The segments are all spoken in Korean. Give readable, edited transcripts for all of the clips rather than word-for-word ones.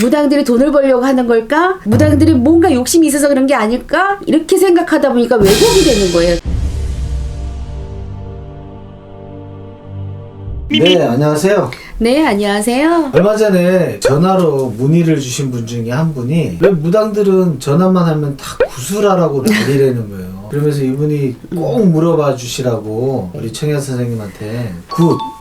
무당들이 돈을 벌려고 하는 걸까? 무당들이 뭔가 욕심이 있어서 그런 게 아닐까? 이렇게 생각하다 보니까 왜곡이 되는 거예요. 네, 안녕하세요. 네, 안녕하세요. 얼마 전에 전화로 문의를 주신 분 중에 한 분이 왜 무당들은 전화만 하면 다 구슬하라고 난리라는 거예요. 그러면서 이분이 꼭 물어봐 주시라고 우리 청야 선생님한테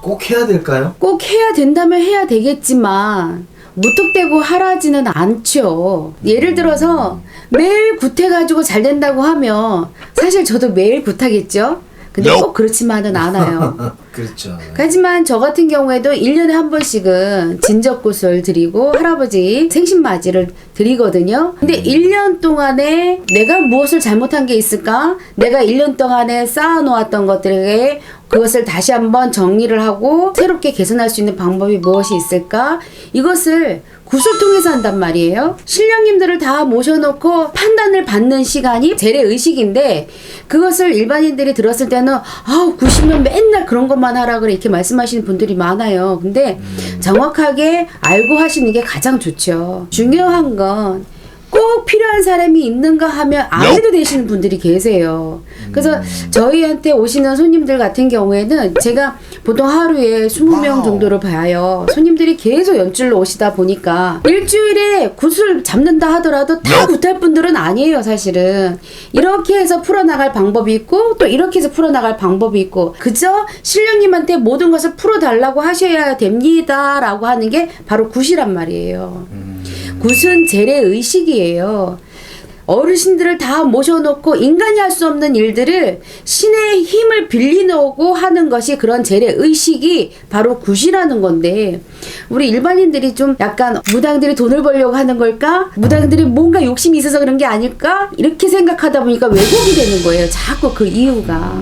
꼭 해야 될까요? 꼭 해야 된다면 해야 되겠지만 무턱대고 하라지는 않죠. 예를 들어서 매일 굿해가지고 잘 된다고 하면 사실 저도 매일 굿하겠죠? 근데 꼭 그렇지만은 않아요. 그렇죠. 하지만 저 같은 경우에도 1년에 한 번씩은 진적굿을 드리고 할아버지 생신맞이를 드리거든요. 근데 1년 동안에 내가 무엇을 잘못한 게 있을까? 내가 1년 동안에 쌓아놓았던 것들에게 그것을 다시 한번 정리를 하고 새롭게 개선할 수 있는 방법이 무엇이 있을까? 이것을 굿을 통해서 한단 말이에요. 신령님들을 다 모셔놓고 판단을 받는 시간이 재래의식인데 그것을 일반인들이 들었을 때는 굿이면 맨날 그런 것만 하라 그래 이렇게 말씀하시는 분들이 많아요. 근데 정확하게 알고 하시는 게 가장 좋죠. 중요한 건 꼭 필요한 사람이 있는가 하면 안 해도 되시는 분들이 계세요. 그래서 저희한테 오시는 손님들 같은 경우에는 제가 보통 하루에 20명 정도를 봐요. 손님들이 계속 연줄로 오시다 보니까 일주일에 굿을 잡는다 하더라도 다 굿할 분들은 아니에요, 사실은. 이렇게 해서 풀어나갈 방법이 있고 또 이렇게 해서 풀어나갈 방법이 있고 그저 신령님한테 모든 것을 풀어달라고 하셔야 됩니다 라고 하는 게 바로 굿이란 말이에요. 굿은 재래의식이에요. 어르신들을 다 모셔놓고 인간이 할 수 없는 일들을 신의 힘을 빌리놓고 하는 것이 그런 재래의식이 바로 굿이라는 건데 우리 일반인들이 좀 약간 무당들이 돈을 벌려고 하는 걸까? 무당들이 뭔가 욕심이 있어서 그런 게 아닐까? 이렇게 생각하다 보니까 왜곡이 되는 거예요. 자꾸 그 이유가.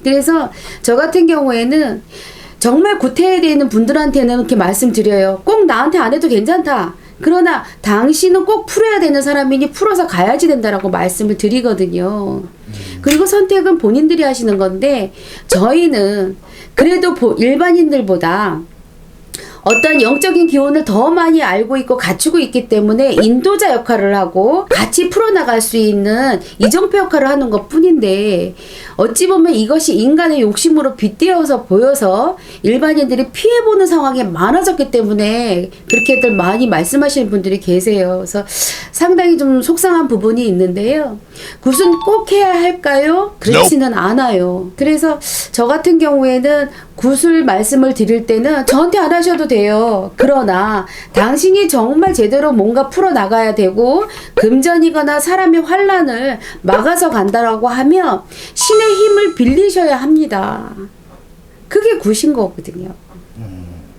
그래서 저 같은 경우에는 정말 굿해야 되는 분들한테는 이렇게 말씀드려요. 꼭 나한테 안 해도 괜찮다. 그러나 당신은 꼭 풀어야 되는 사람이니 풀어서 가야지 된다라고 말씀을 드리거든요. 그리고 선택은 본인들이 하시는 건데 저희는 그래도 일반인들보다 어떤 영적인 기운을 더 많이 알고 있고 갖추고 있기 때문에 인도자 역할을 하고 같이 풀어나갈 수 있는 이정표 역할을 하는 것 뿐인데 어찌 보면 이것이 인간의 욕심으로 빗대어서 보여서 일반인들이 피해보는 상황이 많아졌기 때문에 그렇게들 많이 말씀하시는 분들이 계세요. 그래서 상당히 좀 속상한 부분이 있는데요. 굿은 꼭 해야 할까요? 그렇지는 않아요. 그래서 저 같은 경우에는 굿을 말씀을 드릴 때는 저한테 안 하셔도 돼요. 그러나 당신이 정말 제대로 뭔가 풀어나가야 되고 금전이거나 사람의 환란을 막아서 간다라고 하면 신의 힘을 빌리셔야 합니다. 그게 굿인 거거든요.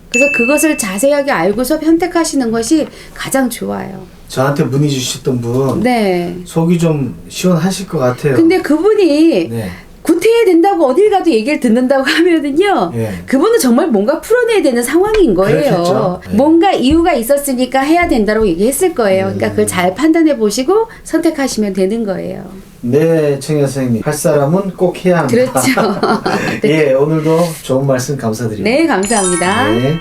그래서 그것을 자세하게 알고서 선택하시는 것이 가장 좋아요. 저한테 문의 주셨던 분 네. 속이 좀 시원하실 것 같아요. 근데 그분이 네. 굿해야 된다고 어딜 가도 얘기를 듣는다고 하면은요. 그분은 정말 뭔가 풀어내야 되는 상황인 거예요. 그렇겠죠. 뭔가 이유가 있었으니까 해야 된다고 얘기했을 거예요. 그러니까 그걸 잘 판단해 보시고 선택하시면 되는 거예요. 네, 청야 선생님. 할 사람은 꼭 해야 합니다. 그렇죠. 예, 오늘도 좋은 말씀 감사드립니다. 네, 감사합니다. 네.